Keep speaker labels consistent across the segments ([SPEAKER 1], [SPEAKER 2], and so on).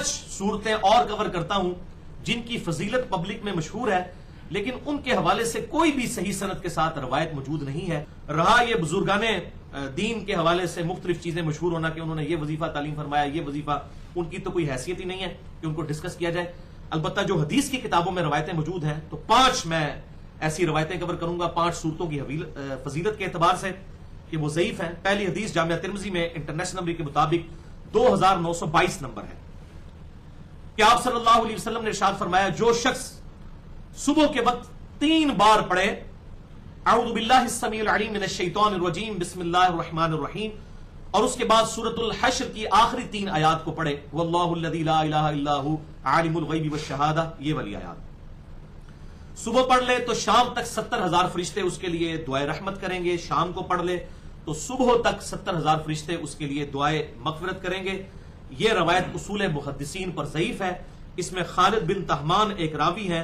[SPEAKER 1] صورتیں اور کور کرتا ہوں جن کی فضیلت پبلک میں مشہور ہے لیکن ان کے حوالے سے کوئی بھی صحیح سند کے ساتھ روایت موجود نہیں ہے. رہا یہ بزرگان دین کے حوالے سے مختلف چیزیں مشہور ہونا کہ انہوں نے یہ وظیفہ تعلیم فرمایا، یہ وظیفہ، ان کی تو کوئی حیثیت ہی نہیں ہے کہ ان کو ڈسکس کیا جائے. البتہ جو حدیث کی کتابوں میں روایتیں موجود ہیں تو 5 میں ایسی روایتیں کور کروں گا 5 صورتوں کی فضیلت کے اعتبار سے کہ وہ ضعیف ہیں. پہلی حدیث جامعہ ترمذی میں انٹرنیشنل نمبر کے مطابق 2922 نمبر ہے کہ آپ صلی اللہ علیہ وسلم نے ارشاد فرمایا جو شخص صبح کے وقت 3 بار پڑھے اعوذ باللہ السمیع العلیم من الشیطان الرجیم بسم اللہ الرحمن الرحیم اور اس کے بعد سورۃ الحشر کی آخری 3 آیات کو پڑھے واللہ الذی لا الہ الا ھو عالم الغیب والشہادہ، یہ والی آیات صبح پڑھ لے تو شام تک 70,000 فرشتے اس کے لیے دعائے رحمت کریں گے. شام کو پڑھ لے تو صبح تک 70,000 فرشتے اس کے لیے دعائے مغفرت کریں گے. یہ روایت اصول محدثین پر ضعیف ہے. اس میں خالد بن تہمان ایک راوی ہیں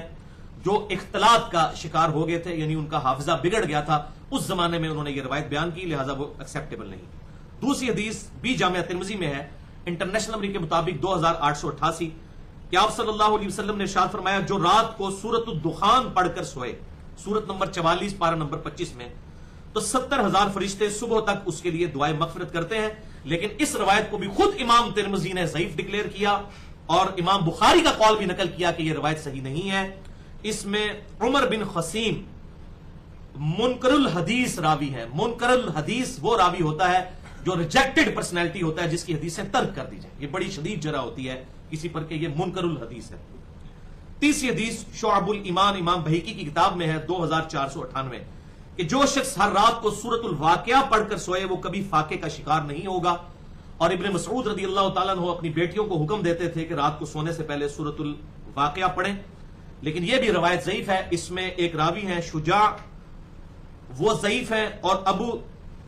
[SPEAKER 1] جو اختلاط کا شکار ہو گئے تھے، یعنی ان کا حافظہ بگڑ گیا تھا اس زمانے میں، انہوں نے یہ روایت بیان کی، لہذا وہ ایکسیپٹیبل نہیں. دوسری حدیث بھی جامعہ ترمذی میں ہے انٹرنیشنل نمبر کے مطابق 2888 کہ آپ صلی اللہ علیہ وسلم نے ارشاد فرمایا جو رات کو سورۃ الدخان پڑھ کر سوئے، سورت نمبر 44 پارہ نمبر 25 میں، تو 70,000 فرشتے صبح تک اس کے لیے دعائیں مغفرت کرتے ہیں. لیکن اس روایت کو بھی خود امام ترمذی نے ضعیف ڈکلیئر کیا اور امام بخاری کا قول بھی نقل کیا کہ یہ روایت صحیح نہیں ہے. اس میں عمر بن خصیم منکر الحدیث راوی ہے. منکر الحدیث وہ راوی ہوتا ہے جو ریجیکٹڈ پرسنالٹی ہوتا ہے جس کی حدیثیں ترک کر دی جائیں. یہ بڑی شدید جرح ہوتی ہے کسی پر کہ یہ منکر الحدیث ہے. تیسری حدیث شعب الایمان امام بہیقی کی کتاب میں ہے 2498 کہ جو شخص ہر رات کو سورۃ الواقعہ پڑھ کر سوئے وہ کبھی فاقے کا شکار نہیں ہوگا. اور ابن مسعود رضی اللہ تعالیٰ عنہ اپنی بیٹیوں کو حکم دیتے تھے کہ رات کو سونے سے پہلے سورۃ الواقعہ پڑھیں. لیکن یہ بھی روایت ضعیف ہے. اس میں ایک راوی ہیں شجاع، وہ ضعیف ہیں، اور ابو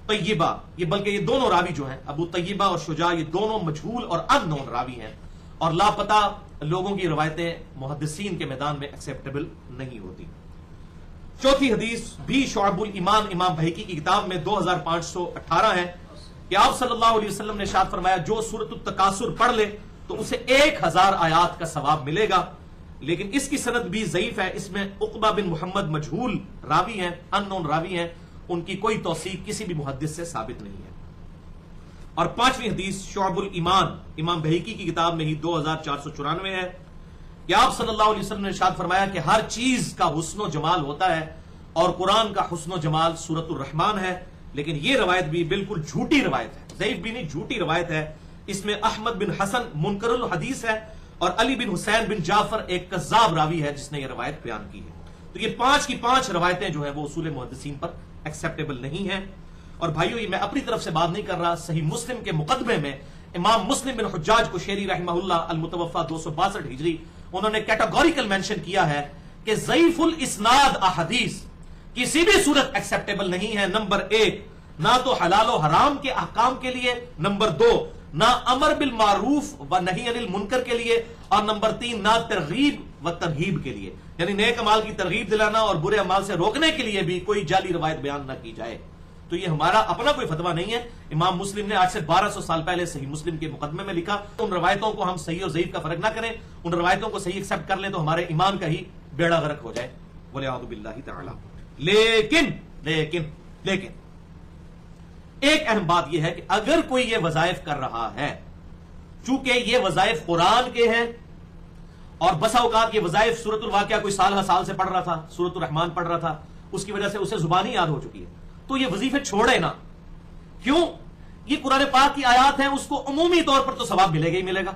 [SPEAKER 1] طیبہ، یہ بلکہ یہ دونوں راوی جو ہیں ابو طیبہ اور شجاع یہ دونوں مجہول اور ان نون راوی ہیں اور لاپتہ لوگوں کی روایتیں محدثین کے میدان میں ایکسیپٹیبل نہیں ہوتی. چوتھی حدیث بھی شعب الایمان امام بہیقی کی کتاب میں 2518 ہے کہ آپ صلی اللہ علیہ وسلم نے ارشاد فرمایا جو سورۃ التکاثر پڑھ لے تو اسے 1000 آیات کا ثواب ملے گا. لیکن اس کی سند بھی ضعیف ہے. اس میں عقبہ بن محمد مجہول راوی ہیں، ان نون راوی ہیں، ان کی کوئی توثیق کسی بھی محدث سے ثابت نہیں ہے. اور پانچویں حدیث شعب الایمان امام بہیقی کی کتاب میں ہی 2494 ہے کہ آپ صلی اللہ علیہ وسلم نے ارشاد فرمایا کہ ہر چیز کا حسن و جمال ہوتا ہے اور قرآن کا حسن و جمال سورۃ الرحمن ہے. لیکن یہ روایت بھی بالکل جھوٹی روایت ہے، ضعیف بھی نہیں، جھوٹی روایت ہے. اس میں احمد بن حسن منکر الحدیث ہے اور علی بن حسین بن جعفر ایک کذاب راوی ہے جس نے یہ روایت بیان کی ہے. تو یہ 5 کی 5 روایتیں جو ہیں وہ اصول محدثین پر ایکسیپٹیبل نہیں ہیں. اور بھائیو یہ میں اپنی طرف سے بات نہیں کر رہا، صحیح مسلم کے مقدمے میں امام مسلم بن حجاج قشیری رحمہ اللہ المتوفى 262 ہجری انہوں نے کیٹاگوریکل مینشن کیا ہے کہ ضعیف الاسناد احادیث کسی بھی صورت ایکسیپٹیبل نہیں ہے. نمبر 1 نہ تو حلال و حرام کے احکام کے لیے، نمبر 2 نہ امر بالمعروف و نہی عن المنکر کے لیے، اور نمبر 3 نہ ترغیب و ترہیب کے لیے، یعنی نیک اعمال کی ترغیب دلانا اور برے اعمال سے روکنے کے لیے بھی کوئی جعلی روایت بیان نہ کی جائے. تو یہ ہمارا اپنا کوئی فتویٰ نہیں ہے. امام مسلم نے آج سے 1200 سال پہلے صحیح مسلم کے مقدمے میں لکھا. ان روایتوں کو ہم صحیح اور ضعیف کا فرق نہ کریں، ان روایتوں کو صحیح ایکسپٹ کر لیں تو ہمارے ایمان کا ہی بیڑا غرق ہو جائے. وَلِعَوْذُ بِاللَّهِ تَعَالَى. لیکن ایک اہم بات یہ ہے کہ اگر کوئی یہ وظائف کر رہا ہے، چونکہ یہ وظائف قرآن کے ہیں اور بسا اوقات یہ وظائف سورۃ الواقعہ کوئی سال سے پڑھ رہا تھا، سورۃ الرحمن پڑھ رہا تھا، اس کی وجہ سے اسے زبانی یاد ہو چکی ہے، تو یہ وظیفے چھوڑے نا. کیوں؟ یہ قرآن پاک کی آیات ہیں، اس کو عمومی طور پر تو ثواب ملے گا ہی ملے گا.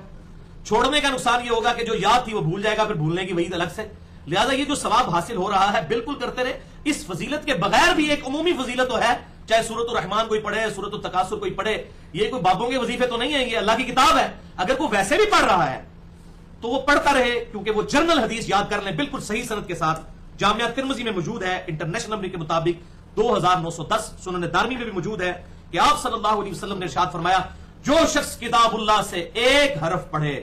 [SPEAKER 1] چھوڑنے کا نقصان یہ ہوگا کہ جو یاد تھی وہ بھول جائے گا، پھر بھولنے کی وعید الگ سے. لہٰذا یہ جو ثواب حاصل ہو رہا ہے بالکل کرتے رہے. اس فضیلت کے بغیر بھی ایک عمومی فضیلت تو ہے، چاہے سورۃ الرحمن کوئی پڑھے، سورۃ التکاثر کوئی پڑھے، یہ کوئی بابوں کے وظیفے تو نہیں ہیں، یہ اللہ کی کتاب ہے. اگر کوئی ویسے بھی پڑھ رہا ہے تو وہ پڑھتا رہے، کیونکہ وہ جرنل حدیث یاد کر لیں بالکل صحیح سند کے ساتھ. جامعہ ترمذی میں موجود ہے انٹرنیشنل نمبر کے مطابق 2910. سنن دارمی میں بھی موجود ہے کہ آپ صلی اللہ علیہ وسلم نے ارشاد فرمایا جو شخص کتاب اللہ سے ایک حرف پڑھے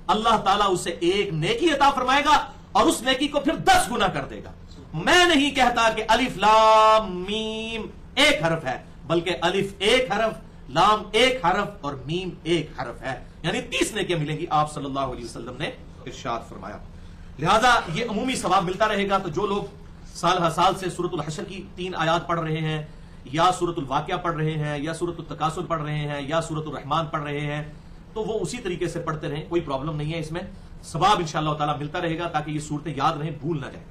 [SPEAKER 1] اللہ تعالیٰ اسے ایک نیکی عطا فرمائے گا اور اس نیکی کو پھر 10 گنا کر دے گا. میں نہیں کہتا کہ الف لام میم ایک حرف ہے، بلکہ الف ایک حرف، لام ایک حرف اور میم ایک حرف ہے. یعنی 30 نیکیاں ملیں گی، آپ صلی اللہ علیہ وسلم نے ارشاد فرمایا۔ لہذا یہ عمومی ثواب ملتا رہے گا۔ تو جو لوگ سال ہر سال سے سورۃ الحشر کی 3 آیات پڑھ رہے ہیں، یا سورۃ الواقعہ پڑھ رہے ہیں، یا سورۃ التکاثر پڑھ رہے ہیں، یا سورۃ الرحمن پڑھ رہے ہیں، تو وہ اسی طریقے سے پڑھتے رہیں، کوئی پرابلم نہیں ہے اس میں، ثواب انشاءاللہ تعالی ملتا رہے گا، تاکہ یہ صورتیں یاد رہیں، بھول نہ جائیں۔